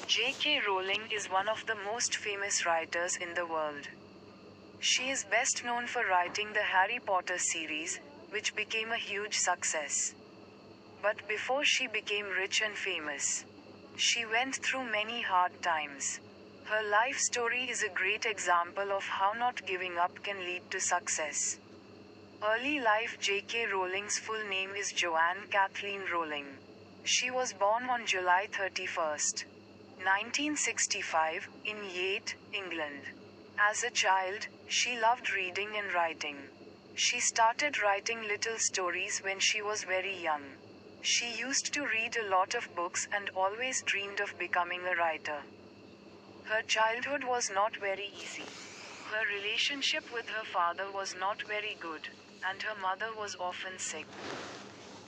J.K. Rowling is one of the most famous writers in the world. She is best known for writing the Harry Potter series, which became a huge success. But before she became rich and famous, she went through many hard times. Her life story is a great example of how not giving up can lead to success. Early life. J.K. Rowling's full name is Joanne Kathleen Rowling. She was born on July 31, 1965, in Yate, England. As a child, she loved reading and writing. She started writing little stories when she was very young. She used to read a lot of books and always dreamed of becoming a writer. Her childhood was not very easy. Her relationship with her father was not very good, and her mother was often sick.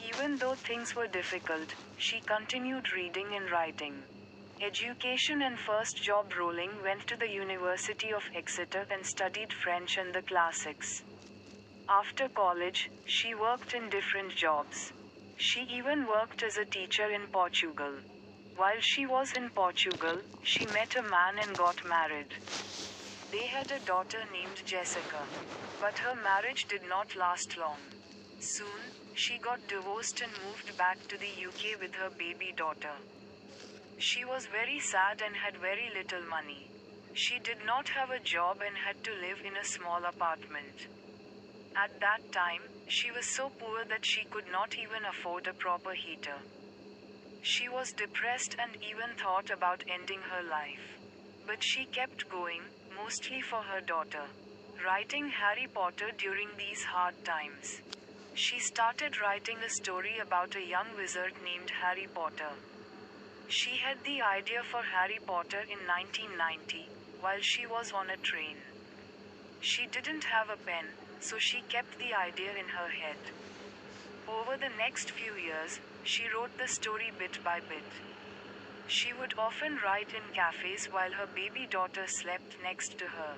Even though things were difficult, she continued reading and writing. Education and first job. Rowling went to the University of Exeter and studied French and the classics. After college, she worked in different jobs. She even worked as a teacher in Portugal. While she was in Portugal, she met a man and got married. They had a daughter named Jessica. But her marriage did not last long. Soon, she got divorced and moved back to the UK with her baby daughter. She was very sad and had very little money. She did not have a job and had to live in a small apartment. At that time, she was so poor that she could not even afford a proper heater. She was depressed and even thought about ending her life. But she kept going, mostly for her daughter. Writing Harry Potter during these hard times. She started writing a story about a young wizard named Harry Potter. She had the idea for Harry Potter in 1990, while she was on a train. She didn't have a pen, so she kept the idea in her head. Over the next few years, she wrote the story bit by bit. She would often write in cafes while her baby daughter slept next to her.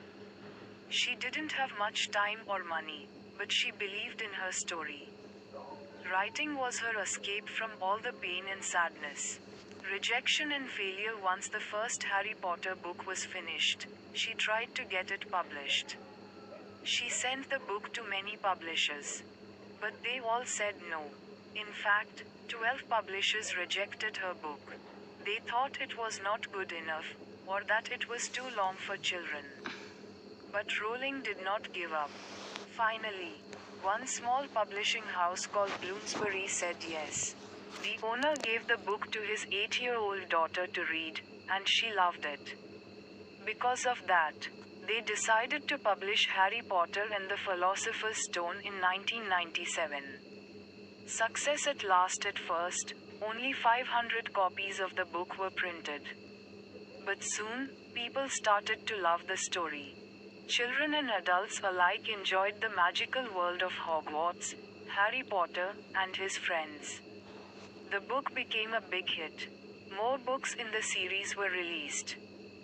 She didn't have much time or money, but she believed in her story. Writing was her escape from all the pain and sadness. Rejection and failure. Once the first Harry Potter book was finished, she tried to get it published. She sent the book to many publishers. But they all said no. In fact, 12 publishers rejected her book. They thought it was not good enough, or that it was too long for children. But Rowling did not give up. Finally, one small publishing house called Bloomsbury said yes. The owner gave the book to his 8-year-old daughter to read, and she loved it. Because of that, they decided to publish Harry Potter and the Philosopher's Stone in 1997. Success at last. At first, only 500 copies of the book were printed. But soon, people started to love the story. Children and adults alike enjoyed the magical world of Hogwarts, Harry Potter, and his friends. The book became a big hit. More books in the series were released.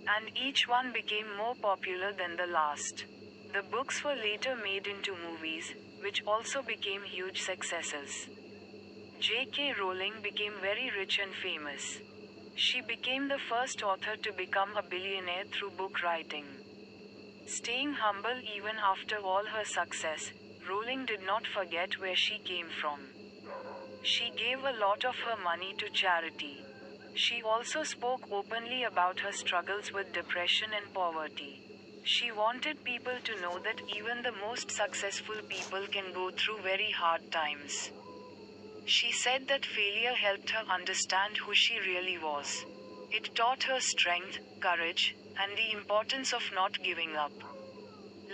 And each one became more popular than the last. The books were later made into movies, which also became huge successes. J.K. Rowling became very rich and famous. She became the first author to become a billionaire through book writing. Staying humble even after all her success, Rowling did not forget where she came from. She gave a lot of her money to charity. She also spoke openly about her struggles with depression and poverty. She wanted people to know that even the most successful people can go through very hard times. She said that failure helped her understand who she really was. It taught her strength, courage, and the importance of not giving up.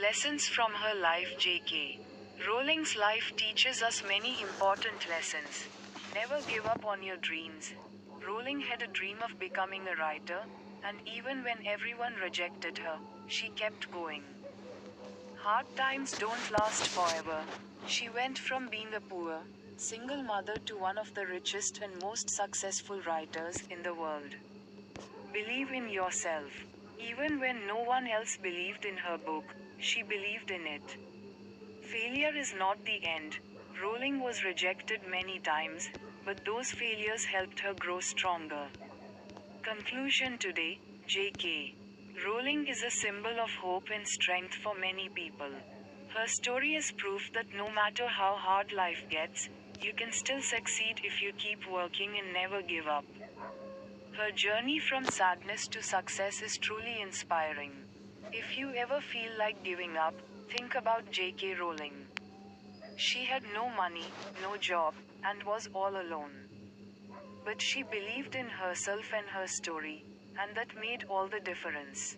Lessons from her life. J.K. Rowling's life teaches us many important lessons. Never give up on your dreams. Rowling had a dream of becoming a writer, and even when everyone rejected her, she kept going. Hard times don't last forever. She went from being a poor, single mother to one of the richest and most successful writers in the world. Believe in yourself. Even when no one else believed in her book, she believed in it. Failure is not the end. Rowling was rejected many times, but those failures helped her grow stronger. Conclusion today, J.K. Rowling is a symbol of hope and strength for many people. Her story is proof that no matter how hard life gets, you can still succeed if you keep working and never give up. Her journey from sadness to success is truly inspiring. If you ever feel like giving up, think about J.K. Rowling. She had no money, no job, and was all alone. But she believed in herself and her story, and that made all the difference.